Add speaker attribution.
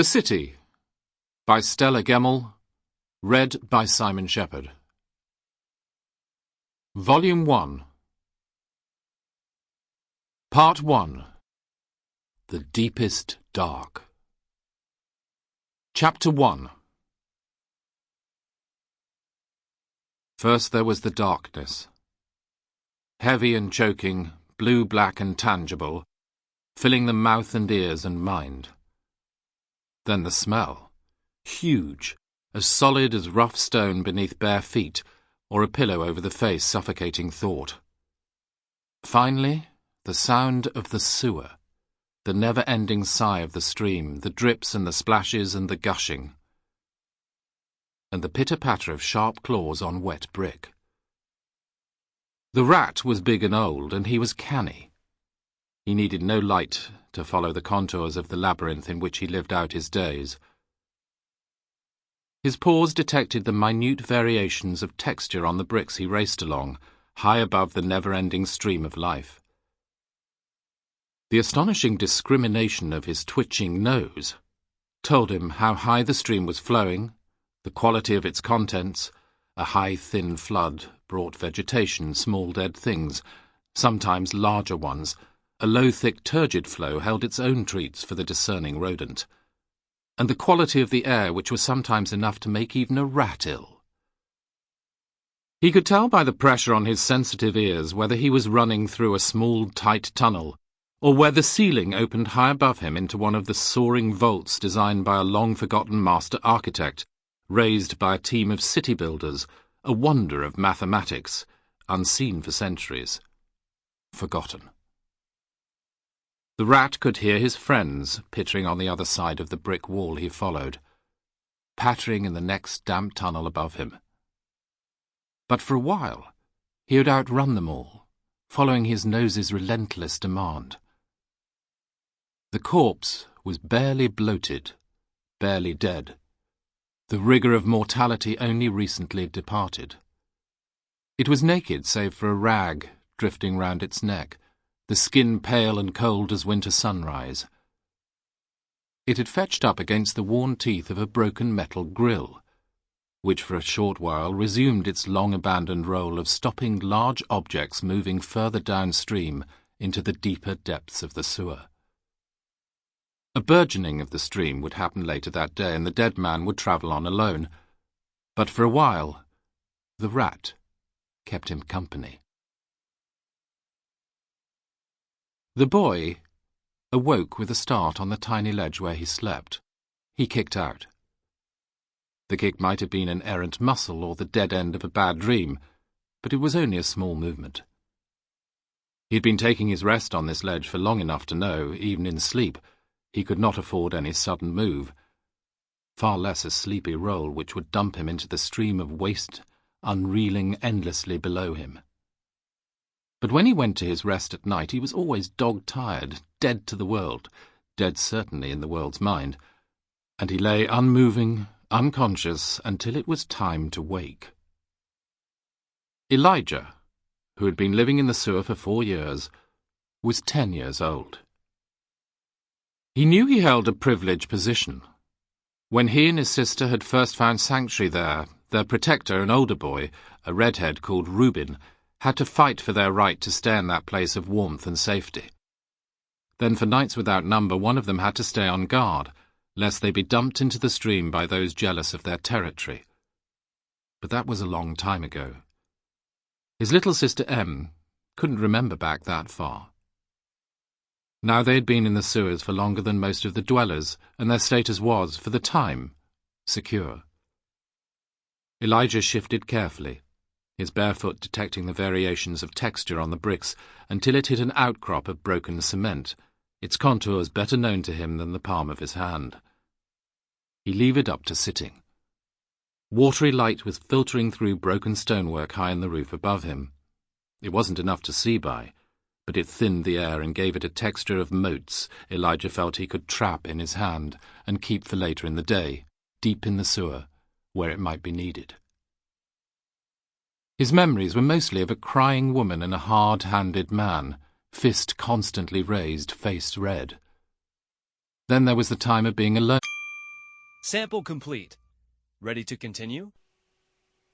Speaker 1: The City by Stella Gemmell, read by Simon Shepherd. Volume 1. Part 1. The Deepest Dark. Chapter 1. First there was the darkness. Heavy and choking, blue, black and tangible, filling the mouth and ears and mind. Then the smell, huge, as solid as rough stone beneath bare feet, or a pillow over the face suffocating thought. Finally, the sound of the sewer, the never-ending sigh of the stream, the drips and the splashes and the gushing, and the pitter-patter of sharp claws on wet brick. The rat was big and old, and he was canny. He needed no light to follow the contours of the labyrinth in which he lived out his days. His paws detected the minute variations of texture on the bricks he raced along, high above the never-ending stream of life. The astonishing discrimination of his twitching nose told him how high the stream was flowing, the quality of its contents. A high, thin flood brought vegetation, small dead things, sometimes larger ones. A low, thick, turgid flow held its own treats for the discerning rodent, and the quality of the air which was sometimes enough to make even a rat ill. He could tell by the pressure on his sensitive ears whether he was running through a small, tight tunnel, or where the ceiling opened high above him into one of the soaring vaults designed by a long-forgotten master architect, raised by a team of city builders, a wonder of mathematics, unseen for centuries, forgotten. The rat could hear his friends pittering on the other side of the brick wall he followed, pattering in the next damp tunnel above him. But for a while he had outrun them all, following his nose's relentless demand. The corpse was barely bloated, barely dead. The rigour of mortality only recently departed. It was naked save for a rag drifting round its neck, the skin pale and cold as winter sunrise. It had fetched up against the worn teeth of a broken metal grill, which for a short while resumed its long-abandoned role of stopping large objects moving further downstream into the deeper depths of the sewer. A burgeoning of the stream would happen later that day, and the dead man would travel on alone. But for a while, the rat kept him company. The boy awoke with a start on the tiny ledge where he slept. He kicked out. The kick might have been an errant muscle or the dead end of a bad dream, but it was only a small movement. He had been taking his rest on this ledge for long enough to know, even in sleep, he could not afford any sudden move, far less a sleepy roll which would dump him into the stream of waste, unreeling endlessly below him. But when he went to his rest at night, he was always dog-tired, dead to the world, dead certainly in the world's mind, and he lay unmoving, unconscious, until it was time to wake. Elijah, who had been living in the sewer for 4 years, was 10 years old. He knew he held a privileged position. When he and his sister had first found sanctuary there, their protector, an older boy, a redhead called Reuben, had to fight for their right to stay in that place of warmth and safety. Then for nights without number, one of them had to stay on guard, lest they be dumped into the stream by those jealous of their territory. But that was a long time ago. His little sister Em couldn't remember back that far. Now they had been in the sewers for longer than most of the dwellers, and their status was, for the time, secure. Elijah shifted carefully, his bare foot detecting the variations of texture on the bricks until it hit an outcrop of broken cement, its contours better known to him than the palm of his hand. He levered up to sitting. Watery light was filtering through broken stonework high in the roof above him. It wasn't enough to see by, but it thinned the air and gave it a texture of motes Elijah felt he could trap in his hand and keep for later in the day, deep in the sewer, where it might be needed. His memories were mostly of a crying woman and a hard-handed man, fist constantly raised, face red. Then there was the time of being alone.
Speaker 2: Sample complete. Ready to continue?